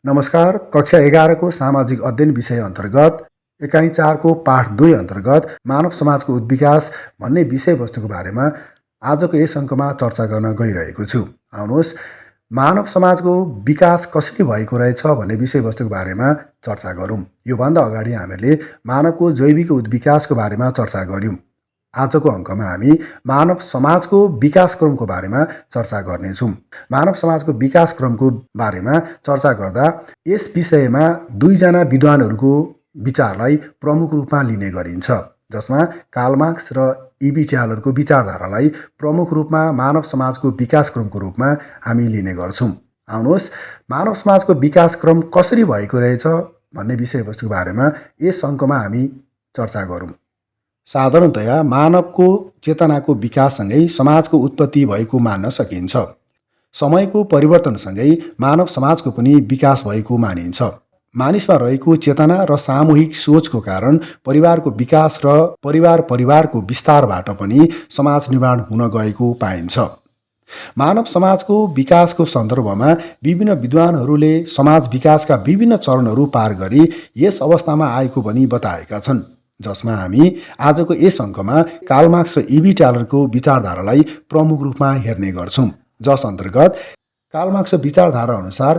नमस्कार। कक्षा 11 को सामाजिक अध्ययन विषय अन्तर्गत एकाइ 4 को पाठ 2 अन्तर्गत मानव समाजको उद्विकास भन्ने विषयवस्तुको बारेमा आजको यस अङ्कमा चर्चा गर्न गइरहेको छु। आउनुहोस् मानव समाजको विकास कसरी भएको रहेछ भन्ने विषयवस्तुको बारेमा चर्चा गरौँ। योभन्दा अगाडि हामीले मानवको जैविक उद्विकासको बारेमा चर्चा गर्यौँ। आजको अङ्कमा हामी मानव समाजको विकास क्रमको बारेमा चर्चा गर्नेछौँ। मानव समाजको विकास क्रमको बारेमा चर्चा गर्दा यस विषयमा दुईजना विद्वानहरूको विचारलाई प्रमुख रूपमा लिने गरिन्छ, जसमा कार्ल मार्क्स र इबी ट्यालरको विचारधारालाई प्रमुख रूपमा मानव समाजको विकास क्रमको रूपमा हामी लिने गर्छौँ। आउनुहोस् मानव समाजको विकास क्रम कसरी भएको रहेछ भन्ने विषयवस्तुको बारेमा यस अङ्कमा हामी चर्चा गरौँ। साधारणतया मानवको चेतनाको विकाससँगै समाजको उत्पत्ति भएको मान्न सकिन्छ। समयको परिवर्तनसँगै मानव समाजको पनि विकास भएको मानिन्छ। मानिसमा रहेको चेतना र सामूहिक सोचको कारण परिवारको विकास र परिवारको विस्तारबाट पनि समाज निर्माण हुन गएको पाइन्छ। मानव समाजको विकासको सन्दर्भमा विभिन्न विद्वानहरूले समाज विकासका विभिन्न चरणहरू पार गरी यस अवस्थामा आएको पनि बताएका छन्, जसमा हामी आजको यस अङ्कमा कार्ल मार्क्स र इबी ट्यालरको विचारधारालाई प्रमुख रूपमा हेर्ने गर्छौँ। जस अन्तर्गत कार्ल मार्क्सको विचारधारा अनुसार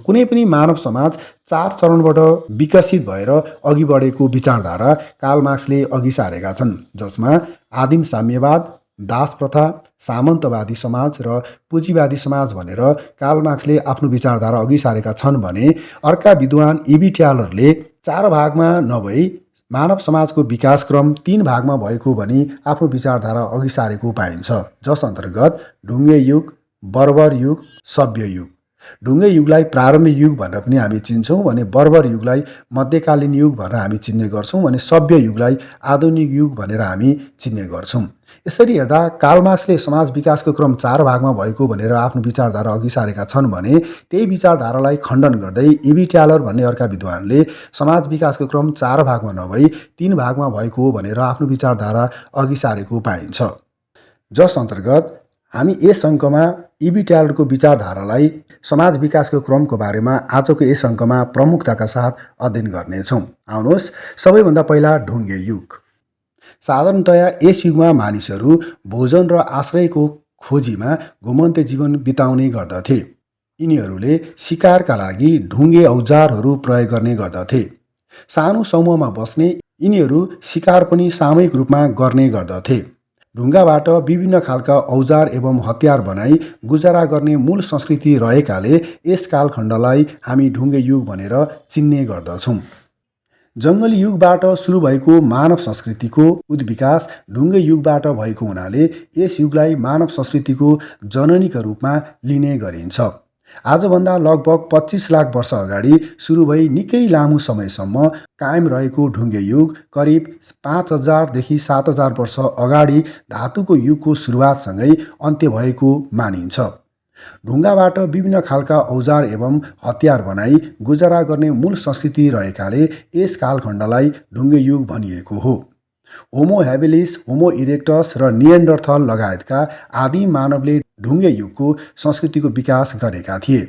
कुनै पनि मानव समाज 4 चरणबाट विकसित भएर अघि बढेको विचारधारा कार्ल मार्क्सले अघि सारेका छन्, जसमा आदिम साम्यवाद, दास प्रथा, सामन्तवादी समाज र पुँजीवादी समाज भनेर कार्ल मार्क्सले आफ्नो विचारधारा अघि सारेका छन् भने अर्का विद्वान इबी ट्यालरले 4 भागमा नभई मानव समाजको विकास क्रम 3 भागमा भएको भनी आफ्नो विचारधारा अघि सारेको पाइन्छ, जस अन्तर्गत ढुङ्गे युग, बर्बर युग, सभ्य युग। ढुङ्गे युगलाई प्रारम्भिक युग भनेर पनि हामी चिन्छौँ भने बर्बर युगलाई मध्यकालीन युग भनेर हामी चिन्ने गर्छौँ भने सभ्य युगलाई आधुनिक युग भनेर हामी चिन्ने गर्छौँ। यसरी हेर्दा कार्ल मार्क्सले समाज विकासको क्रम 4 भागमा भएको भनेर आफ्नो विचारधारा अघि सारेका छन् भने त्यही विचारधारालाई खण्डन गर्दै इबी ट्यालर भन्ने अर्का विद्वानले समाज विकासको क्रम 4 भागमा नभई 3 भागमा भएको भनेर आफ्नो विचारधारा अघि सारेको पाइन्छ। जस अन्तर्गत हामी यस अङ्कमा इबी ट्यालरको विचारधारालाई समाज विकासको क्रमको बारेमा आजको यस अङ्कमा प्रमुखताका साथ अध्ययन गर्नेछौँ। आउनुहोस् सबैभन्दा पहिला ढुङ्गे युग। साधारणतया यस युगमा मानिसहरू भोजन र आश्रयको खोजीमा घुमन्ते जीवन बिताउने गर्दथे। यिनीहरूले शिकारका लागि ढुङ्गे औजारहरू प्रयोग गर्ने गर्दथे। सानो समूहमा बस्ने यिनीहरू शिकार पनि सामूहिक रूपमा गर्ने गर्दथे। ढुङ्गाबाट विभिन्न खालका औजार एवं हतियार बनाई गुजारा गर्ने मूल संस्कृति रहेकाले यस कालखण्डलाई हामी ढुङ्गे युग भनेर चिन्ने गर्दछौँ। जङ्गली युगबाट सुरु भएको मानव संस्कृतिको उद्विकास ढुङ्गे युगबाट भएको हुनाले यस युगलाई मानव संस्कृतिको जननीका रूपमा लिने गरिन्छ। आजभन्दा लगभग 25 लाख वर्ष अगाडि सुरु भई निकै लामो समयसम्म कायम रहेको ढुङ्गे युग करिब 5000 देखि 7000 वर्ष अगाडि धातुको युगको सुरुवातसँगै अन्त्य भएको मानिन्छ। ढुङ्गाबाट विभिन्न खालका औजार एवं हतियार बनाई गुजारा गर्ने मूल संस्कृति रहेकाले यस कालखण्डलाई ढुङ्गे युग भनिएको हो। होमो ह्याबिलिस, होमो इरेक्टस र निएन्डरथल लगायतका आदिम मानवले ढुङ्गे युगको संस्कृतिको विकास गरेका थिए।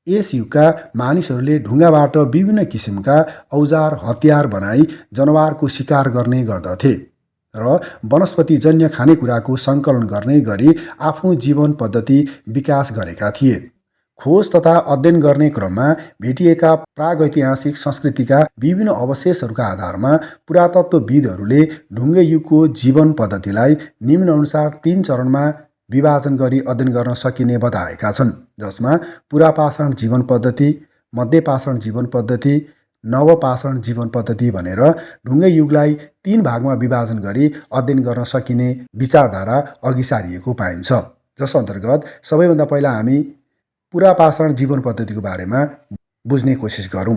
यस युगका मानिसहरूले ढुङ्गाबाट विभिन्न किसिमका औजार हतियार बनाई जनावरको शिकार गर्ने गर्दथे र वनस्पतिजन्य खानेकुराको सङ्कलन गर्ने गरी आफ्नो जीवन पद्धति विकास गरेका थिए। खोज तथा अध्ययन गर्ने क्रममा भेटिएका प्रागैतिहासिक संस्कृतिका विभिन्न अवशेषहरूका आधारमा पुरातत्त्वविदहरूले ढुङ्गे युगको जीवन पद्धतिलाई निम्नानुसार 3 चरणमा विभाजन गरी अध्ययन गर्न सकिने बताएका छन्, जसमा पुरापाषाण जीवन पद्धति, मध्यपाषाण जीवन पद्धति, नवपाषाण जीवन पद्धति भनेर ढुङ्गे युगलाई 3 भागमा विभाजन गरी अध्ययन गर्न सकिने विचारधारा अघि सारिएको पाइन्छ। जस अन्तर्गत सबैभन्दा पहिला हामी पुरापाषाण जीवन पद्धतिको बारेमा बुझ्ने कोसिस गरौँ।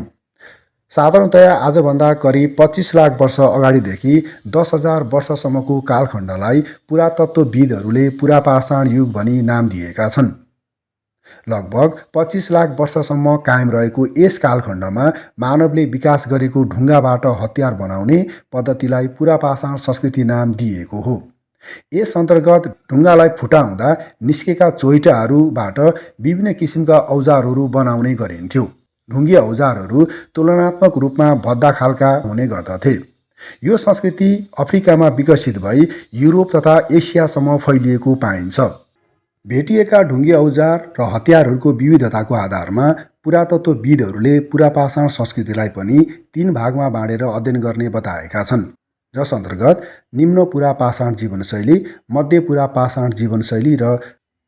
साधारणतया आजभन्दा करिब 25 लाख वर्ष अगाडिदेखि 10,000 वर्षसम्मको कालखण्डलाई पुरातत्त्वविदहरूले पुरापाषाण युग भनी नाम दिएका छन्। लगभग 25 लाख वर्षसम्म कायम रहेको यस कालखण्डमा मानवले विकास गरेको ढुङ्गाबाट हतियार बनाउने पद्धतिलाई पुरापाषाण संस्कृति नाम दिएको हो। यस अन्तर्गत ढुङ्गालाई फुटाउँदा निस्केका चोइटाहरूबाट विभिन्न किसिमका औजारहरू बनाउने गरिन्थ्यो। ढुङ्गे औजारहरू तुलनात्मक रूपमा भद्दा खालका हुने गर्दथे। यो संस्कृति अफ्रिकामा विकसित भई युरोप तथा एसियासम्म फैलिएको पाइन्छ। भेटिएका ढुङ्गे औजार र हतियारहरूको विविधताको आधारमा पुरातत्त्वविदहरूले पुरापाषाण संस्कृतिलाई पनि 3 भागमा बाँडेर अध्ययन गर्ने बताएका छन्, जस अन्तर्गत निम्न पुरापाषाण जीवनशैली, मध्य पुरापाषाण जीवनशैली र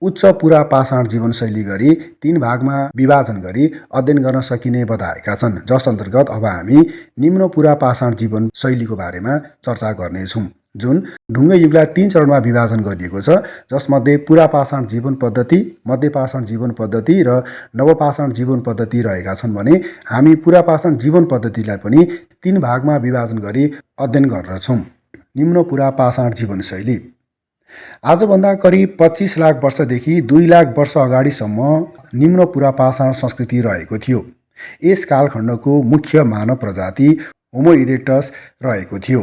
उच्च पुरापाषाण जीवनशैली गरी 3 भागमा विभाजन गरी अध्ययन गर्न सकिने बताएका छन्, जस अन्तर्गत अब हामी निम्न पुरापाषाण जीवनशैलीको बारेमा चर्चा गर्नेछौँ, जुन ढुङ्गे युगलाई 3 चरणमा विभाजन गरिएको छ, जसमध्ये पुरापाषाण जीवन पद्धति, मध्यपाषाण जीवन पद्धति र नवपाषाण जीवन पद्धति रहेका छन् भने हामी पुरापाषाण जीवन पद्धतिलाई पनि 3 भागमा विभाजन गरी अध्ययन गर्दछौँ। निम्न पुरापाषाण जीवनशैली आजभन्दा करिब 25 लाख वर्षदेखि 2 लाख वर्ष अगाडिसम्म निम्न पुरापाषाण संस्कृति रहेको थियो। यस कालखण्डको मुख्य मानव प्रजाति होमो इरेक्टस रहेको थियो।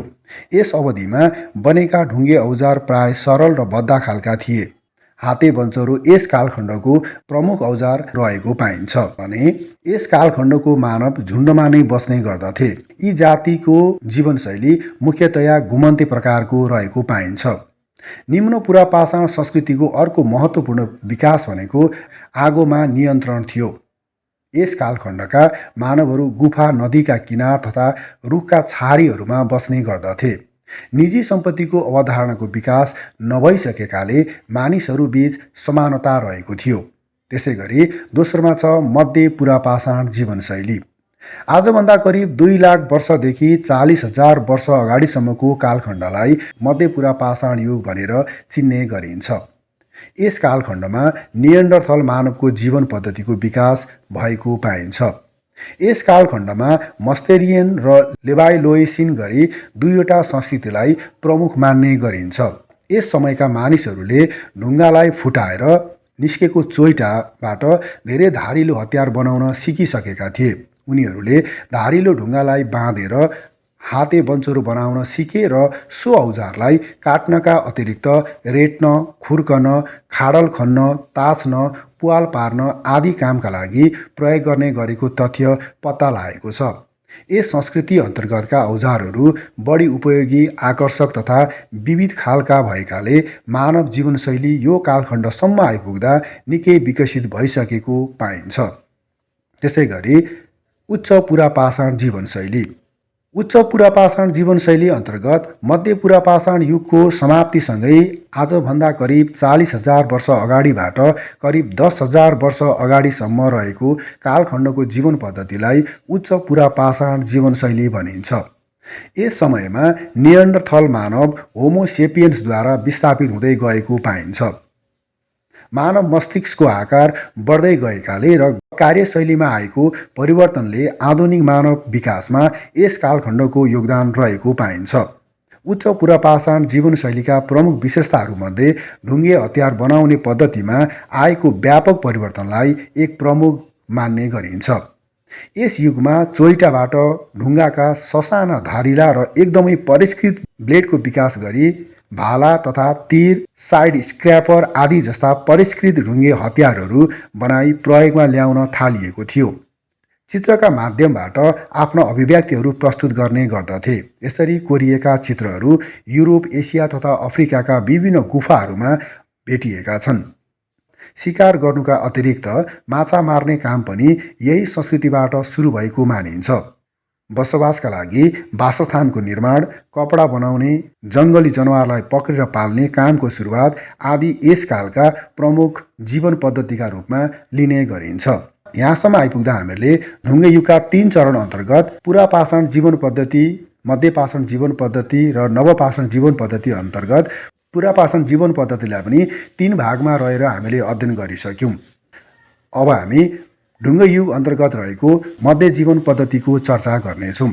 यस अवधिमा बनेका ढुङ्गे औजार प्राय सरल र भद्दा खालका थिए। हाते बन्चरो यस कालखण्डको प्रमुख औजार रहेको पाइन्छ भने यस कालखण्डको मानव झुन्डमा नै बस्ने गर्दथे। यी जातिको जीवनशैली मुख्यतया घुमन्ते प्रकारको रहेको पाइन्छ। निम्न पुरापाषाण संस्कृतिको अर्को महत्त्वपूर्ण विकास भनेको आगोमा नियन्त्रण थियो। यस कालखण्डका मानवहरू गुफा, नदीका किनार तथा रुखका छारीहरूमा बस्ने गर्दथे। निजी सम्पत्तिको अवधारणाको विकास नभइसकेकाले मानिसहरू बीच समानता रहेको थियो। त्यसैगरी दोस्रोमा छ मध्य पुरापाषाण जीवनशैली। आजभन्दा करिब 2 लाख वर्षदेखि 40,000 वर्ष अगाडिसम्मको कालखण्डलाई मध्य पुरापाषाण युग भनेर चिन्ने गरिन्छ। यस कालखण्डमा निएन्डरथल मानवको जीवन पद्धतिको विकास भएको पाइन्छ। यस कालखण्डमा मस्तेरियन र लेबाइलोइसिन गरी 2वटा संस्कृतिलाई प्रमुख मान्ने गरिन्छ। यस समयका मानिसहरूले ढुङ्गालाई फुटाएर निस्केको चोइटाबाट धेरै धारिलो हतियार बनाउन सिकिसकेका थिए। उनीहरूले धारिलो ढुङ्गालाई बाँधेर हाते बन्चरो बनाउन सिके र सो औजारलाई काट्नका अतिरिक्त रेट्न, खुर्कन, खाडल खन्न, ताछ्न, पुवाल पार्न आदि कामका लागि प्रयोग गर्ने गरेको तथ्य पत्ता लागेको छ। यस संस्कृति अन्तर्गतका औजारहरू बढी उपयोगी, आकर्षक तथा विविध खालका भएकाले मानव जीवनशैली यो कालखण्डसम्म आइपुग्दा निकै विकसित भइसकेको पाइन्छ। त्यसैगरी उच्च पुरापाषाण जीवनशैली। उच्च पुरापाषाण जीवनशैली अन्तर्गत मध्य पुरापाषाण युगको समाप्तिसँगै आजभन्दा करिब 40,000 वर्ष अगाडिबाट करिब 10,000 वर्ष अगाडिसम्म रहेको कालखण्डको जीवन पद्धतिलाई उच्च पुरापाषाण जीवनशैली भनिन्छ। यस समयमा निएन्डरथल मानव होमो सेपियन्सद्वारा विस्थापित हुँदै गएको पाइन्छ। मानव मस्तिष्कको आकार बढ्दै गएकाले र कार्यशैलीमा आएको परिवर्तनले आधुनिक मानव विकासमा यस कालखण्डको योगदान रहेको पाइन्छ। उच्च पुरापाषाण जीवनशैलीका प्रमुख विशेषताहरूमध्ये ढुङ्गे हतियार बनाउने पद्धतिमा आएको व्यापक परिवर्तनलाई एक प्रमुख मान्ने गरिन्छ। यस युगमा चोइटाबाट ढुङ्गाका ससाना धारिला र एकदमै परिष्कृत ब्लेडको विकास गरी भाला तथा तीर, साइड स्क्रैपर आदि जस्ता परिष्कृत ढुङ्गे हतियारहरू बनाई प्रयोगमा ल्याउन थालिएको थियो। चित्रका माध्यमबाट आफ्ना अभिव्यक्तिहरू प्रस्तुत गर्ने गर्दथे। यसरी कोरिएका चित्रहरू युरोप, एसिया तथा अफ्रिकाका विभिन्न गुफाहरूमा भेटिएका छन्। शिकार गर्नुका अतिरिक्त माछा मार्ने काम पनि यही संस्कृतिबाट सुरु भएको मानिन्छ। बसोबासका लागि वासस्थानको निर्माण, कपडा बनाउने, जङ्गली जनावरलाई पक्रेर पाल्ने कामको सुरुवात आदि यस कालका प्रमुख जीवन पद्धतिका रूपमा लिने गरिन्छ। यहाँसम्म आइपुग्दा हामीले ढुङ्गे युगका 3 चरण अन्तर्गत पुरापाषाण जीवन पद्धति, मध्यपाषाण जीवन पद्धति र नवपाषाण जीवन पद्धति अन्तर्गत पुरापाषाण जीवन पद्धतिलाई पनि 3 भागमा रहेर हामीले अध्ययन गरिसक्यौँ। अब हामी ढुङ्गे युग अन्तर्गत रहेको मध्य जीवन पद्धतिको चर्चा गर्नेछौँ।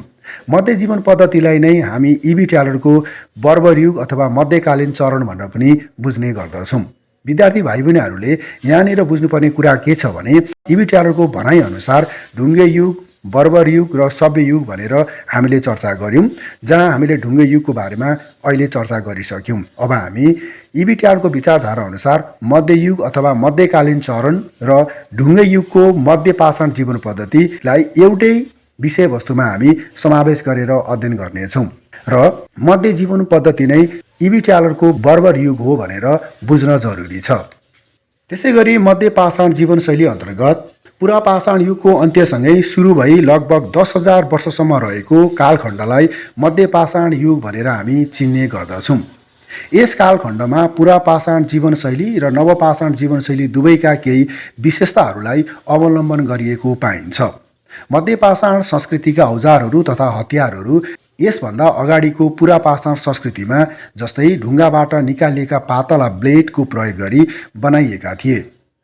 मध्य जीवन पद्धतिलाई नै हामी इबी ट्यालरको बर्बर युग अथवा मध्यकालीन चरण भनेर पनि बुझ्ने गर्दछौँ। विद्यार्थी भाइ बहिनीहरूले यहाँनिर बुझ्नुपर्ने कुरा के छ भने इबी ट्यालरको भनाइअनुसार ढुङ्गे युग बर्बर युग र सभ्य युग भनेर हामीले चर्चा गऱ्यौँ, जहाँ हामीले ढुङ्गे युगको बारेमा अहिले चर्चा गरिसक्यौँ। अब हामी इबिटिआरको विचारधारा अनुसार मध्ययुग अथवा मध्यकालीन चरण र ढुङ्गे युगको मध्यपाषाण जीवन पद्धतिलाई एउटै विषयवस्तुमा हामी समावेश गरेर अध्ययन गर्नेछौँ र मध्य जीवन पद्धति नै इबिटिआरको बर्बर युग हो भनेर बुझ्न जरुरी छ। त्यसै गरी मध्यपाषाण जीवनशैली अन्तर्गत पुरापाषाण युगको अन्त्यसँगै सुरु भई लगभग 10,000 वर्षसम्म रहेको कालखण्डलाई मध्यपाषाण युग भनेर हामी चिन्ने गर्दछौँ। यस कालखण्डमा पुरापाषाण जीवनशैली र नवपाषाण जीवनशैली दुवैका केही विशेषताहरूलाई अवलम्बन गरिएको पाइन्छ। मध्यपाषाण संस्कृतिका औजारहरू तथा हतियारहरू यसभन्दा अगाडिको पुरापाषाण संस्कृतिमा जस्तै ढुङ्गाबाट निकालिएका पातला ब्लेडको प्रयोग गरी बनाइएका थिए।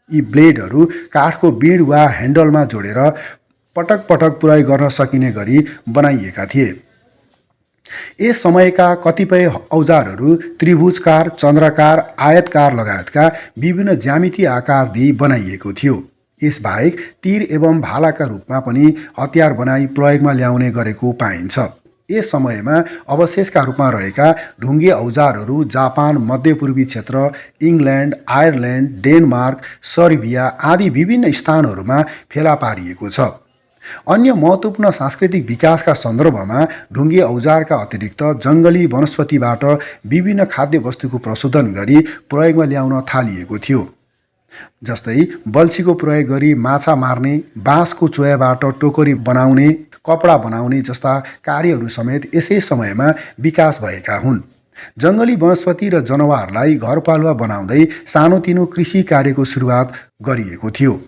यी ब्लेडहरू काठको बिँड वा ह्यान्डलमा जोडेर पटक पटक प्रयोग गर्न सकिने गरी बनाइएका थिए। यस समयका कतिपय औजारहरू त्रिभुजकार, चन्द्रकार, आयतकार लगायतका विभिन्न ज्यामितीय आकार दिई बनाइएको थियो। यसबाहेक तीर एवं भालाका रूपमा पनि हतियार बनाई प्रयोगमा ल्याउने गरेको पाइन्छ। यस समयमा अवशेषका रूपमा रहेका ढुङ्गे औजारहरू जापान, मध्यपूर्वी क्षेत्र, इङ्ल्यान्ड, आयरल्यान्ड, डेनमार्क, सर्बिया आदि विभिन्न स्थानहरूमा फेला पारिएको छ। अन्य महत्त्वपूर्ण सांस्कृतिक विकासका सन्दर्भमा ढुङ्गे औजारका अतिरिक्त जङ्गली वनस्पतिबाट विभिन्न खाद्य वस्तुको प्रशोधन गरी प्रयोगमा ल्याउन थालिएको थियो। जस्तै बल्छीको प्रयोग गरी माछा मार्ने, बाँसको चोयाबाट टोकरी बनाउने, कपडा बनाउने जस्ता कार्यहरू समेत यसै समयमा विकास भएका हुन्। जङ्गली वनस्पति र जनावरलाई घरपालुवा बनाउँदै सानोतिनो कृषि कार्यको सुरुवात गरिएको थियो।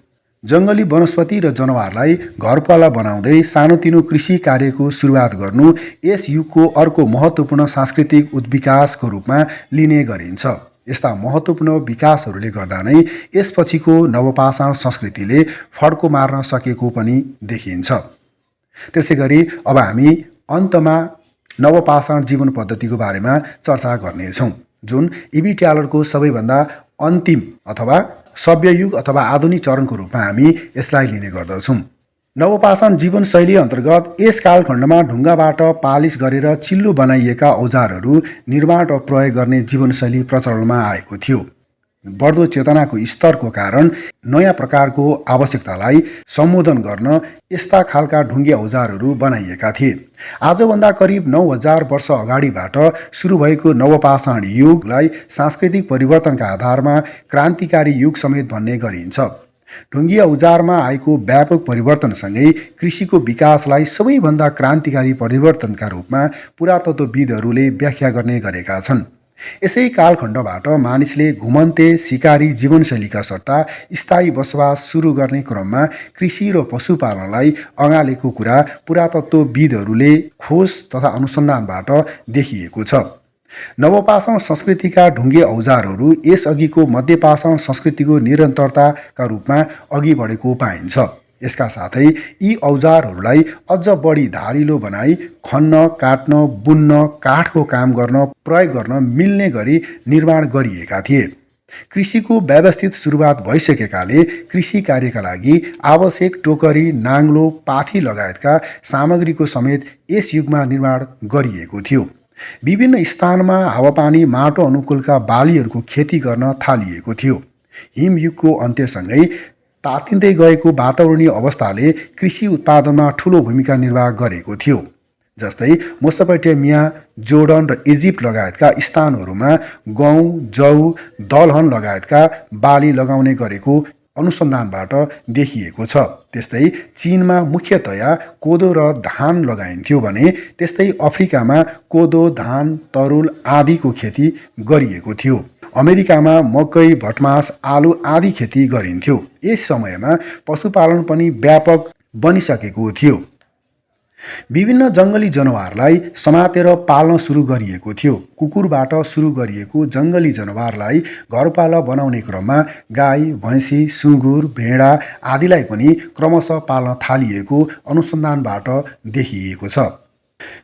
जङ्गली वनस्पति र जनावरलाई घरपालुवा बनाउँदै सानोतिनो कृषि कार्यको सुरुवात गर्नु यस युगको अर्को महत्त्वपूर्ण सांस्कृतिक उत्विकासको रूपमा लिने गरिन्छ। यस्ता महत्त्वपूर्ण विकासहरूले गर्दा नै यसपछिको नवपाषाण संस्कृतिले फड्को मार्न सकेको पनि देखिन्छ। त्यसै गरी अब हामी अन्तमा नवपाषाण जीवन पद्धतिको बारेमा चर्चा गर्नेछौँ, जुन इबिटिआरको सबैभन्दा अन्तिम अथवा सभ्य युग अथवा आधुनिक चरणको रूपमा हामी यसलाई लिने गर्दछौँ। नवपाषाण जीवनशैली अन्तर्गत यस कालखण्डमा ढुङ्गाबाट पालिस गरेर चिल्लो बनाइएका औजारहरू निर्माण र प्रयोग गर्ने जीवनशैली प्रचलनमा आएको थियो। बढ्दो चेतनाको स्तरको कारण नयाँ प्रकारको आवश्यकतालाई सम्बोधन गर्न यस्ता खालका ढुङ्गे औजारहरू बनाइएका थिए। आजभन्दा करिब 9,000 वर्ष अगाडिबाट सुरु भएको नवपाषाण युगलाई सांस्कृतिक परिवर्तनका आधारमा क्रान्तिकारी युग समेत भन्ने गरिन्छ। ढुङ्गे औजारमा आएको व्यापक परिवर्तनसँगै कृषिको विकासलाई सबैभन्दा क्रान्तिकारी परिवर्तनका रूपमा पुरातत्त्वविदहरूले व्याख्या गर्ने गरेका छन्। यसै कालखण्डबाट मानिसले घुमन्ते शिकारी जीवनशैलीका सट्टा स्थायी बसोबास सुरु गर्ने क्रममा कृषि र पशुपालनलाई अँगालेको कुरा पुरातत्त्वविदहरूले खोज तथा अनुसन्धानबाट देखिएको छ। नवपाषाण संस्कृतिका ढुङ्गे औजारहरू यसअघिको मध्यपाषाण संस्कृतिको निरन्तरताका रूपमा अघि बढेको पाइन्छ। यसका साथै यी औजारहरूलाई अझ बढी धारिलो बनाई खन्न, काट्न, बुन्न, काठको काम गर्न, प्रयोग गर्न मिल्ने गरी निर्माण गरिएका थिए। कृषिको व्यवस्थित सुरुवात भइसकेकाले कृषि कार्यका लागि आवश्यक टोकरी, नाङ्लो, पाथी लगायतका सामग्रीको समेत यस युगमा निर्माण गरिएको थियो। विभिन्न स्थानमा हावापानी, माटो अनुकूलका बालीहरूको खेती गर्न थालिएको थियो। हिमयुगको अन्त्यसँगै तातिँदै गएको वातावरणीय अवस्थाले कृषि उत्पादनमा ठूलो भूमिका निर्वाह गरेको थियो। जस्तै मेसोपोटामिया, जोर्डन र इजिप्ट लगायतका स्थानहरूमा गहुँ, जौ, दलहन लगायतका बाली लगाउने गरेको अनुसन्धानबाट देखिएको छ। त्यस्तै चीनमा मुख्यतया कोदो र धान लगाइन्थ्यो भने त्यस्तै अफ्रिकामा कोदो, धान, तरुल आदिको खेती गरिएको थियो। अमेरिकामा मकै, भटमास, आलु आदि खेती गरिन्थ्यो। यस समयमा पशुपालन पनि व्यापक बनिसकेको थियो। विभिन्न जङ्गली जनावरलाई समातेर पाल्न सुरु गरिएको थियो। कुकुरबाट सुरु गरिएको जङ्गली जनावरलाई घरपालुवा बनाउने क्रममा गाई, भैँसी, सुँगुर, भेडा आदिलाई पनि क्रमशः पाल्न थालिएको अनुसन्धानबाट देखिएको छ।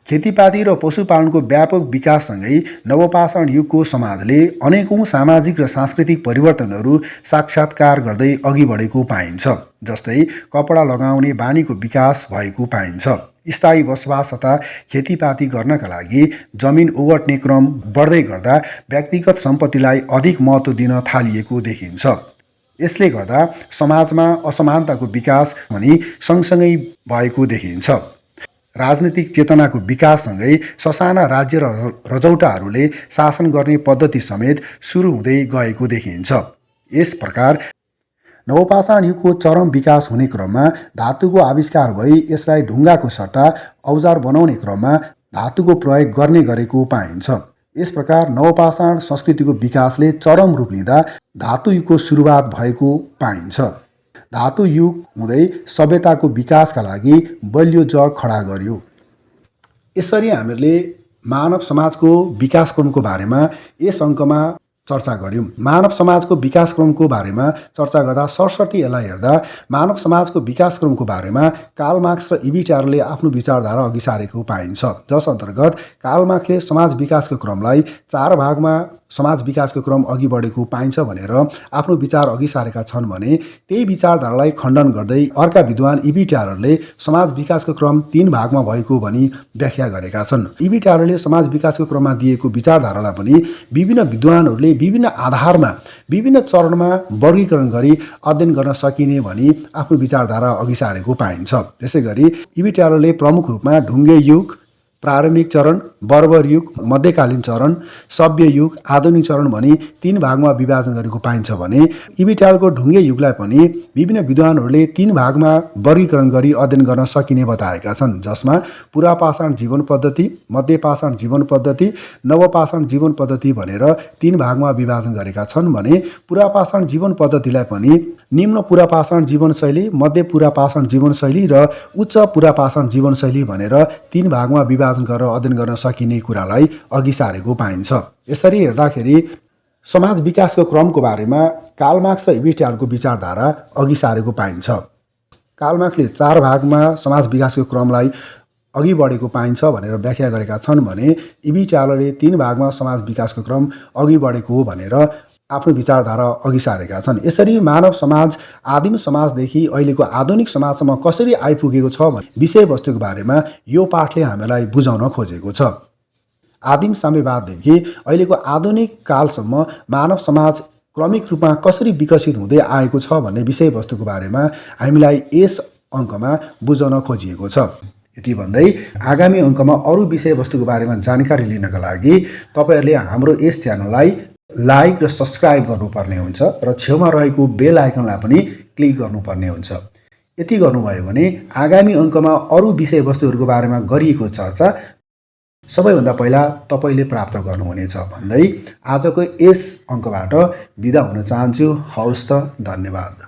खेतीपाती र पशुपालनको व्यापक विकाससँगै नवपाषाण युगको समाजले अनेकौं सामाजिक र सांस्कृतिक परिवर्तनहरू साक्षात्कार गर्दै अघि बढेको पाइन्छ। जस्तै कपडा लगाउने बानीको विकास भएको पाइन्छ। स्थायी बसोबास तथा खेतीपाती गर्नका लागि जमिन ओगट्ने क्रम बढ्दै गर्दा व्यक्तिगत सम्पत्तिलाई अधिक महत्त्व दिन थालिएको देखिन्छ। यसले गर्दा समाजमा असमानताको विकास पनि सँगसँगै भएको देखिन्छ। राजनीतिक चेतनाको विकाससँगै ससाना राज्य र रजौटाहरूले शासन गर्ने पद्धति समेत सुरु हुँदै गएको देखिन्छ। यस प्रकार नवपाषाण युगको चरम विकास हुने क्रममा धातुको आविष्कार भई यसलाई ढुङ्गाको सट्टा औजार बनाउने क्रममा धातुको प्रयोग गर्ने गरेको पाइन्छ। यस प्रकार नवपाषाण संस्कृतिको विकासले चरम रूप लिँदा धातु युगको सुरुवात भएको पाइन्छ। धातु युग हुँदै सभ्यताको विकासका लागि बलियो जग खडा गर्यो। यसरी हामीले मानव समाजको विकास क्रमको बारेमा यस अङ्कमा चर्चा गर्यौं। मानव समाजको विकास क्रमको बारेमा चर्चा गर्दा सरसर्ती यसलाई हेर्दा मानव समाजको विकास क्रमको बारेमा कार्ल मार्क्स र इबी ट्यालरले आफ्नो विचारधारा अघि सारेको पाइन्छ। जस अन्तर्गत कार्ल मार्क्सले समाज विकासको क्रमलाई 4 भागमा समाज विकासको क्रम अघि बढेको पाइन्छ भनेर आफ्नो विचार अघि सारेका छन् भने त्यही विचारधारालाई खण्डन गर्दै अर्का विद्वान इबी ट्यालरले समाज विकासको क्रम 3 भागमा भएको भनी व्याख्या गरेका छन्। इबी ट्यालरले समाज विकासको क्रममा दिएको विचारधारालाई पनि विभिन्न विद्वानहरूले विभिन्न आधारमा विभिन्न चरणमा वर्गीकरण गरी अध्ययन गर्न सकिने भनी आफ्नो विचारधारा अघि सारेको पाइन्छ। त्यसैगरी इबी ट्यालरले प्रमुख रूपमा ढुङ्गे युग, प्रारम्भिक चरण, बर्बर युग, मध्यकालीन चरण, सभ्य युग, आधुनिक चरण भनी 3 भागमा विभाजन गरेको पाइन्छ भने इबी ट्यालरको ढुङ्गे युगलाई पनि विभिन्न विद्वानहरूले 3 भागमा वर्गीकरण गरी अध्ययन गर्न सकिने बताएका छन्। जसमा पुरापाषाण जीवन पद्धति, मध्यपाषाण जीवन पद्धति, नवपाषाण जीवन पद्धति भनेर 3 भागमा विभाजन गरेका छन् भने पुरापाषाण जीवन पद्धतिलाई पनि निम्न पुरापाषाण जीवनशैली, मध्य पुरापाषाण जीवनशैली र उच्च पुरापाषाण जीवनशैली भनेर 3 भागमा विभाजन गरेर अध्ययन गर्न सकिने कुरालाई अघि सारेको पाइन्छ। यसरी हेर्दाखेरि समाज विकासको क्रमको बारेमा कार्ल मार्क्स र इबी ट्यालरको विचारधारा अघि सारेको पाइन्छ। कार्ल मार्क्सले 4 भागमा समाज विकासको क्रमलाई अघि बढेको पाइन्छ भनेर व्याख्या गरेका छन् भने इबी ट्यालरले 3 भागमा समाज विकासको क्रम अघि बढेको हो भनेर आफ्नो विचारधारा अघि सारेका छन्। यसरी मानव समाज आदिम समाजदेखि अहिलेको आधुनिक समाजसम्म कसरी आइपुगेको छ भन्ने विषयवस्तुको बारेमा यो पाठले हामीलाई बुझाउन खोजेको छ। आदिम साम्यवाददेखि अहिलेको आधुनिक कालसम्म मानव समाज क्रमिक रूपमा कसरी विकसित हुँदै आएको छ भन्ने विषयवस्तुको बारेमा हामीलाई यस अङ्कमा बुझाउन खोजिएको छ। यति भन्दै आगामी अङ्कमा अरू विषयवस्तुको बारेमा जानकारी लिनका लागि तपाईहरूले हाम्रो यस च्यानललाई लाइक र सब्स्क्राइब गर्नुपर्ने हुन्छ र छेउमा रहेको बेल आइकनलाई पनि क्लिक गर्नुपर्ने हुन्छ। यति गर्नुभयो भने आगामी अङ्कमा अरू विषयवस्तुहरूको बारेमा गरिएको चर्चा सबैभन्दा पहिला तपाईले प्राप्त गर्नुहुनेछ भन्दै आजको यस अङ्कबाट बिदा हुन चाहन्छु। हवस् त, धन्यवाद।